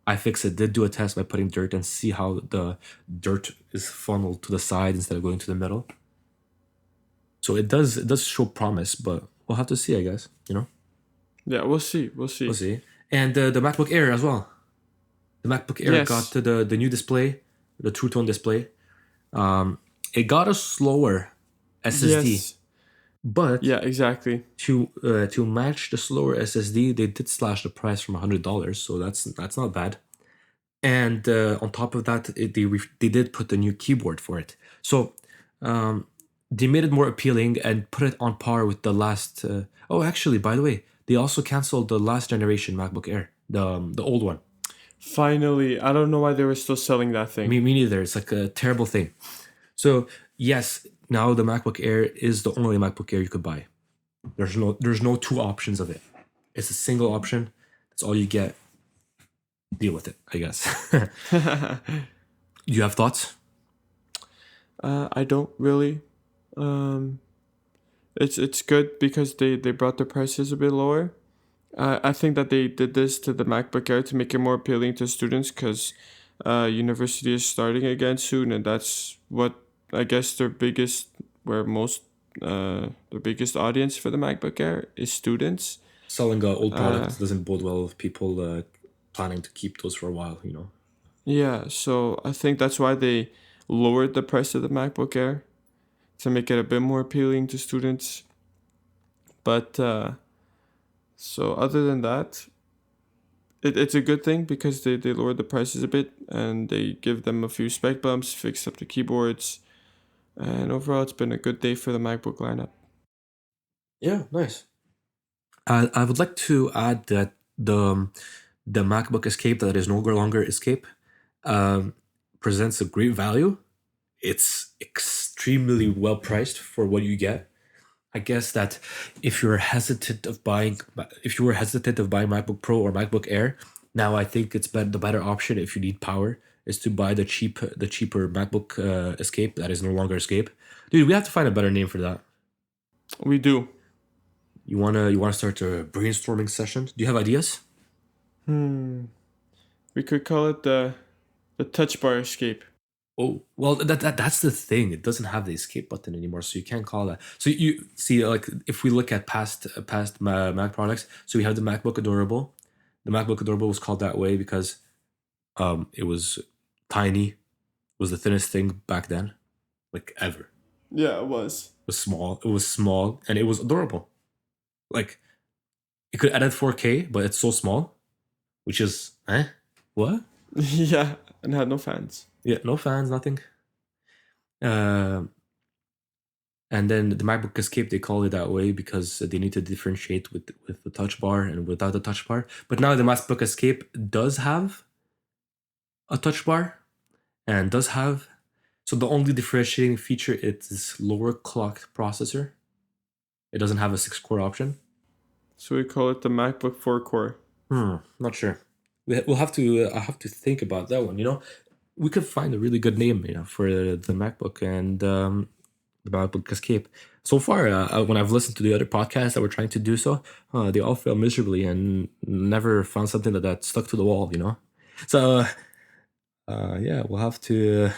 I fixed it, did do a test by putting dirt and see how the dirt is funneled to the side instead of going to the middle. So it does show promise, but we'll have to see, I guess, Yeah, we'll see. And the MacBook Air as well. The MacBook Air got to the new display, the True Tone display. It got a slower SSD. Yes. But yeah, exactly. To match the slower SSD, they did slash the price from $100, so that's not bad. And on top of that, they did put the new keyboard for it. So they made it more appealing and put it on par with the last. Actually, by the way, they also canceled the last generation MacBook Air, the old one. Finally, I don't know why they were still selling that thing. Me neither. It's like a terrible thing. So yes, now the MacBook Air is the only MacBook Air you could buy. There's no two options of it. It's a single option. That's all you get. Deal with it, I guess. You have thoughts? I don't really. It's good because they brought the prices a bit lower. I think that they did this to the MacBook Air to make it more appealing to students because university is starting again soon, and that's what I guess the biggest audience for the MacBook Air is students. Selling old products doesn't bode well with people planning to keep those for a while, you know? Yeah, so I think that's why they lowered the price of the MacBook Air to make it a bit more appealing to students. But so other than that, it's a good thing because they lowered the prices a bit and they give them a few spec bumps, fixed up the keyboards, and overall it's been a good day for the MacBook lineup. Yeah, nice. I would like to add that the MacBook Escape that is no longer Escape presents a great value. It's extremely well priced for what you get. I guess that if you were hesitant of buying MacBook Pro or MacBook Air, now I think the better option if you need power is to buy the cheaper MacBook Escape that is no longer Escape. Dude, we have to find a better name for that. We do. You wanna start a brainstorming session? Do you have ideas? We could call it the Touch Bar Escape. Oh, well, that's the thing. It doesn't have the escape button anymore, so you can't call that. So you see, like, if we look at past Mac products, so we have the MacBook Adorable. The MacBook Adorable was called that way because it was tiny, was the thinnest thing back then, like ever. Yeah, it was. It was small, and it was adorable. Like, it could edit 4K, but it's so small, which is what? Yeah, and had no fans. Yeah, no fans, nothing. And then the MacBook Escape, they call it that way because they need to differentiate with the touch bar and without the touch bar. But now the MacBook Escape does have a touch bar and does have. So the only differentiating feature is this lower clock processor. It doesn't have a 6-core option. So we call it the MacBook 4-core. Not sure. We'll have to. I have to think about that one. You know, we could find a really good name, you know, for the MacBook and the MacBook Escape. So far, when I've listened to the other podcasts that were trying to do so, they all failed miserably and never found something that stuck to the wall, you know. So, yeah, we'll have to.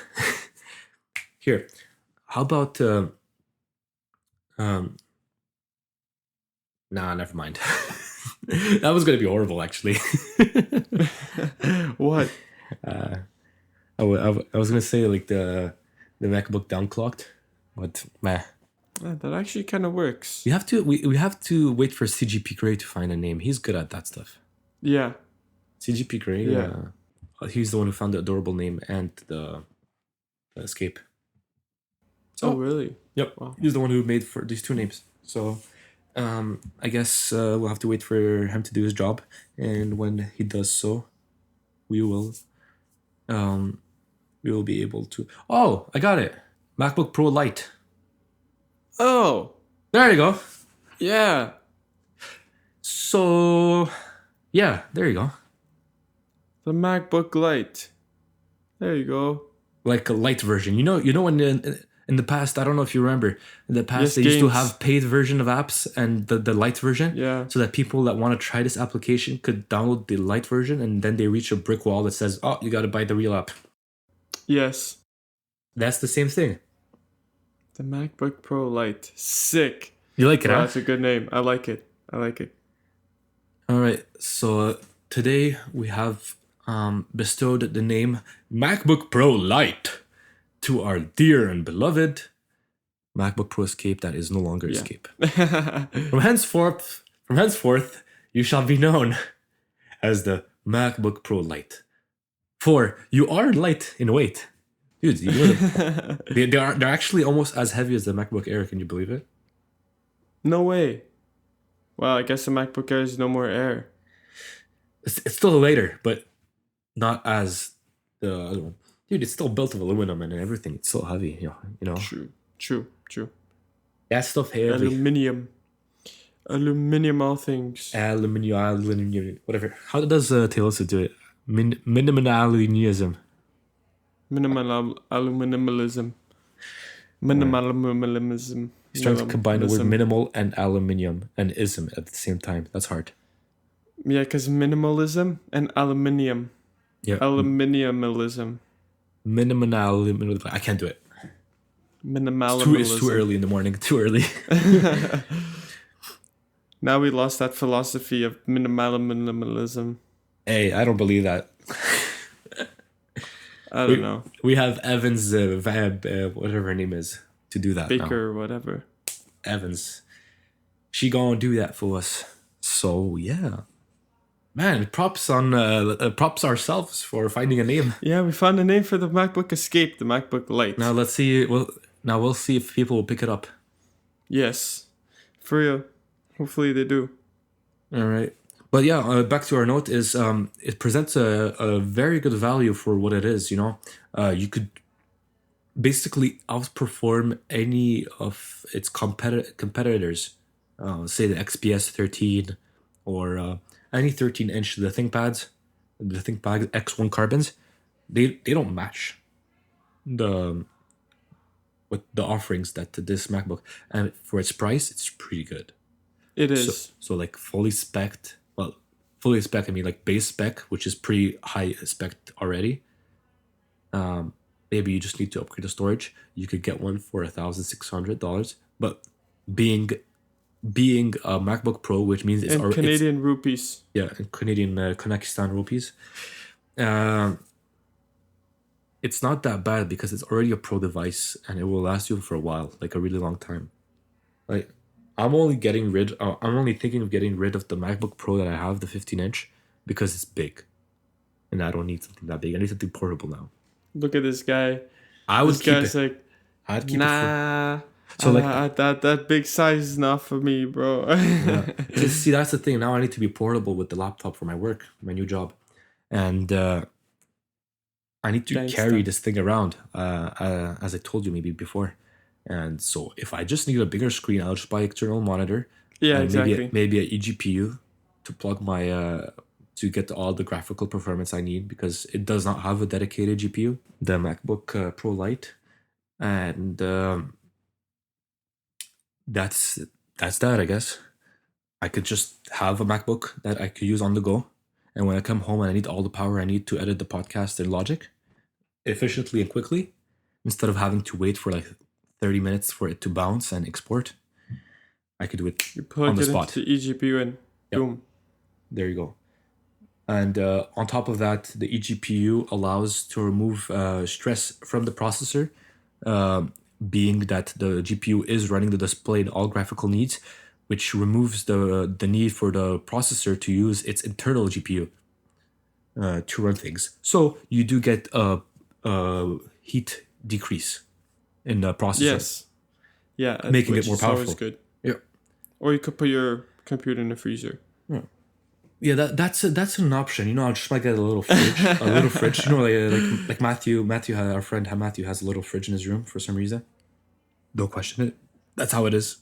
Here, how about? Nah, never mind. That was gonna be horrible, actually. What? I was gonna say like the MacBook downclocked, but meh. That actually kind of works. We have to wait for CGP Grey to find a name. He's good at that stuff. Yeah. CGP Grey, Yeah. he's the one who found the adorable name and the escape. So, Oh, really? Yep. Wow. He's the one who made for these two names. So, I guess we'll have to wait for him to do his job, and when he does so, we will be able to. Oh, I got it. MacBook Pro Lite. Oh, There you go. yeah. So, yeah, there you go. The MacBook Lite. There you go. Like a light version. You know when in the past, I don't know if you remember, in the past Yes, they used to games. have paid version of apps and the light version. Yeah. So that people that want to try this application could download the light version and then they reach a brick wall that says, "Oh, you got to buy the real app." Yes. That's the same thing. The MacBook Pro Lite. Sick. You like it, Wow, huh? that's a good name. I like it. All right. So today we have bestowed the name MacBook Pro Lite to our dear and beloved MacBook Pro Escape that is no longer Yeah. Escape. From henceforth, you shall be known as the MacBook Pro Lite. For you are light in weight. Dude, you know they're actually almost as heavy as the MacBook Air. Can you believe it? No way. Well, I guess the MacBook Air is no more air. It's still later, but not as the other one. Dude, it's still built of aluminum and everything. It's still heavy, you know. True. That stuff heavy. Aluminium, all things. Aluminium, whatever. How does Taylor Swift do it? Minimalism. Minimalism. Minimalism. He's trying to combine the word minimal and aluminium and ism at the same time. That's hard. Yeah, because minimalism and aluminium. Yeah. Aluminiumalism. Minimalism. I can't do it. Minimalism. It's too early in the morning. Too early. Now we lost that philosophy of minimalism. Hey, I don't believe that. I don't know. We have Evans, whatever her name is, to do that. Baker or whatever. Evans. She gonna do that for us. So yeah. Man, props ourselves for finding a name. Yeah, we found a name for the MacBook Escape, the MacBook Lite. Now let's see. We'll see if people will pick it up. Yes, for real. Hopefully they do. All right. But yeah, back to our note is it presents a very good value for what it is. You know, you could basically outperform any of its competitors. Say the XPS 13 or any 13-inch, the ThinkPad X1 carbons, they don't match with the offerings that this MacBook, and for its price, it's pretty good. It is. So like fully spec'd, I mean like base spec, which is pretty high spec already. Maybe you just need to upgrade the storage. You could get one for $1,600, but being a MacBook Pro, which means it's Canadian rupees. Yeah, in Canadian Kazakhstan rupees. It's not that bad because it's already a pro device and it will last you for a while, like a really long time. Like I'm only thinking of getting rid of the MacBook Pro that I have, the 15-inch, because it's big, and I don't need something that big. I need something portable now. Look at this guy. I'd keep it. Nah. So that big size is not for me, bro. Yeah. See, that's the thing. Now I need to be portable with the laptop for my work, my new job, and I need to carry this thing around, as I told you maybe before. And so if I just need a bigger screen, I'll just buy external monitor. Yeah, exactly. Maybe a eGPU to plug my to get all the graphical performance I need, because it does not have a dedicated GPU, the MacBook Pro Lite, and that's that, I guess. I could just have a MacBook that I could use on the go, and when I come home and I need all the power I need to edit the podcast in Logic efficiently and quickly, instead of having to wait for like 30 minutes for it to bounce and export, I could do it on the spot. You plug it into the eGPU and boom. There you go. And on top of that, the eGPU allows to remove stress from the processor, being that the GPU is running the display and all graphical needs, which removes the need for the processor to use its internal GPU to run things. So you do get a heat decrease in the processor. Yes. Yeah. Making it more powerful. Always good. Yeah. Or you could put your computer in the freezer. Yeah. Yeah, that's an option. You know, I just might get a little fridge. You know, like Matthew, our friend Matthew has a little fridge in his room for some reason. Don't question it. That's how it is.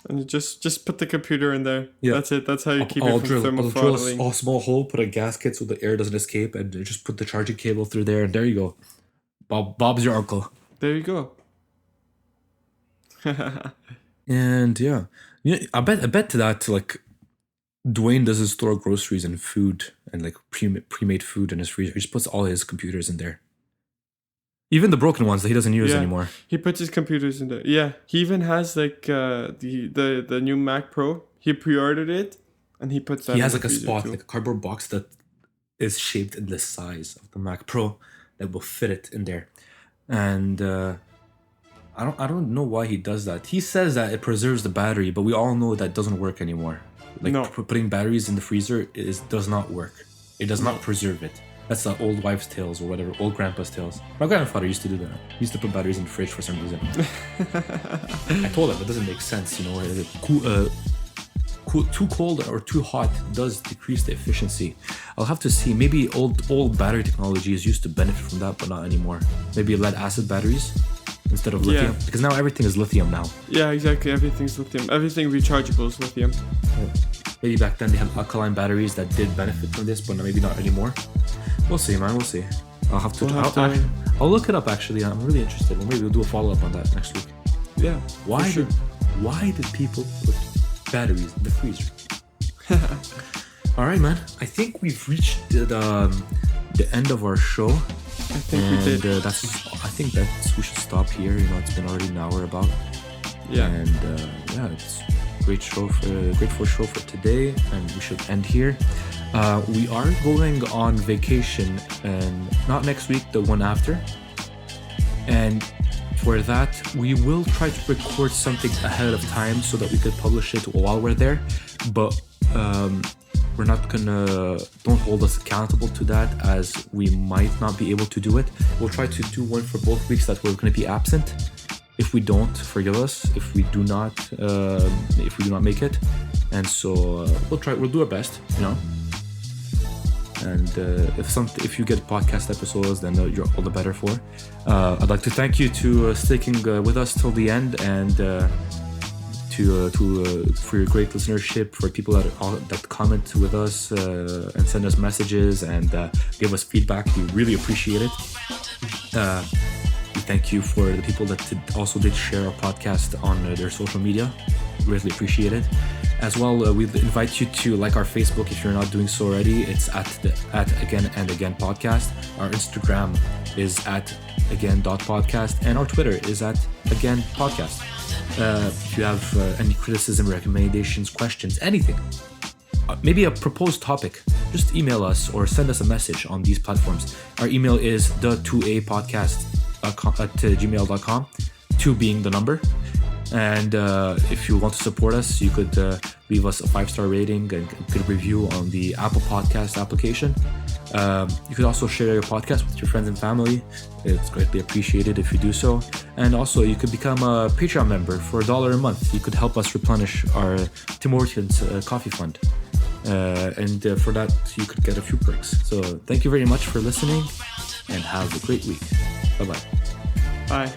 And you just put the computer in there. Yeah. That's it. That's how you keep it from I'll drill a small hole, put a gasket so the air doesn't escape, and just put the charging cable through there, and there you go. Bob's your uncle. There you go. And yeah, I bet to that, like, Dwane doesn't store groceries and food and like pre-made food in his freezer. He just puts all his computers in there. Even the broken ones that he doesn't use anymore. He puts his computers in there. Yeah, he even has like the new Mac Pro. He pre-ordered it, and he puts that. He has like a spot, like a cardboard box that is shaped in the size of the Mac Pro that will fit it in there. And I don't know why he does that. He says that it preserves the battery, but we all know that doesn't work anymore. Like putting batteries in the freezer does not work. It does not preserve it. That's the old wives' tales or whatever, old grandpa's tales. My grandfather used to do that. He used to put batteries in the fridge for some reason. I told him it doesn't make sense, you know. too cold or too hot does decrease the efficiency. I'll have to see. Maybe old battery technology is used to benefit from that, but not anymore. Maybe lead acid batteries instead of lithium, because now everything is lithium now. Yeah, exactly. Everything's lithium. Everything rechargeable is lithium. Maybe back then they had alkaline batteries that did benefit from this, but maybe not anymore. We'll see, man. We'll see. I'll look it up, actually. I'm really interested. Maybe we'll do a follow-up on that next week. Yeah. Why did people put batteries in the freezer? All right, man. I think we've reached the end of our show. I think we did. I think we should stop here. It's been already an hour about. Yeah. And it's a great show for today, and we should end here. We are going on vacation, and not next week, the one after. And for that, we will try to record something ahead of time so that we could publish it while we're there. But we're not don't hold us accountable to that, as we might not be able to do it. We'll try to do one for both weeks that we're going to be absent. If we don't, forgive us. If we do not make it, and so we'll do our best, And if you get podcast episodes, then you're all the better for. I'd like to thank you to sticking with us till the end, and for your great listenership, for people that comment with us and send us messages and give us feedback. We really appreciate it. We thank you for the people that also did share our podcast on their social media. Greatly appreciate it. As well, we invite you to like our Facebook if you're not doing so already. It's at Again and Again Podcast. Our Instagram is at again.podcast, and our Twitter is at Again Podcast. If you have any criticism, recommendations, questions, anything, maybe a proposed topic, just email us or send us a message on these platforms. Our email is the2apodcast@gmail.com, 2 being the number. And if you want to support us, you could leave us a 5-star rating and a good review on the Apple Podcast application. You could also share your podcast with your friends and family. It's greatly appreciated if you do so. And also, you could become a Patreon member for $1 a month. You could help us replenish our Tim Hortons coffee fund. And for that, you could get a few perks. So thank you very much for listening, and have a great week. Bye-bye. Bye.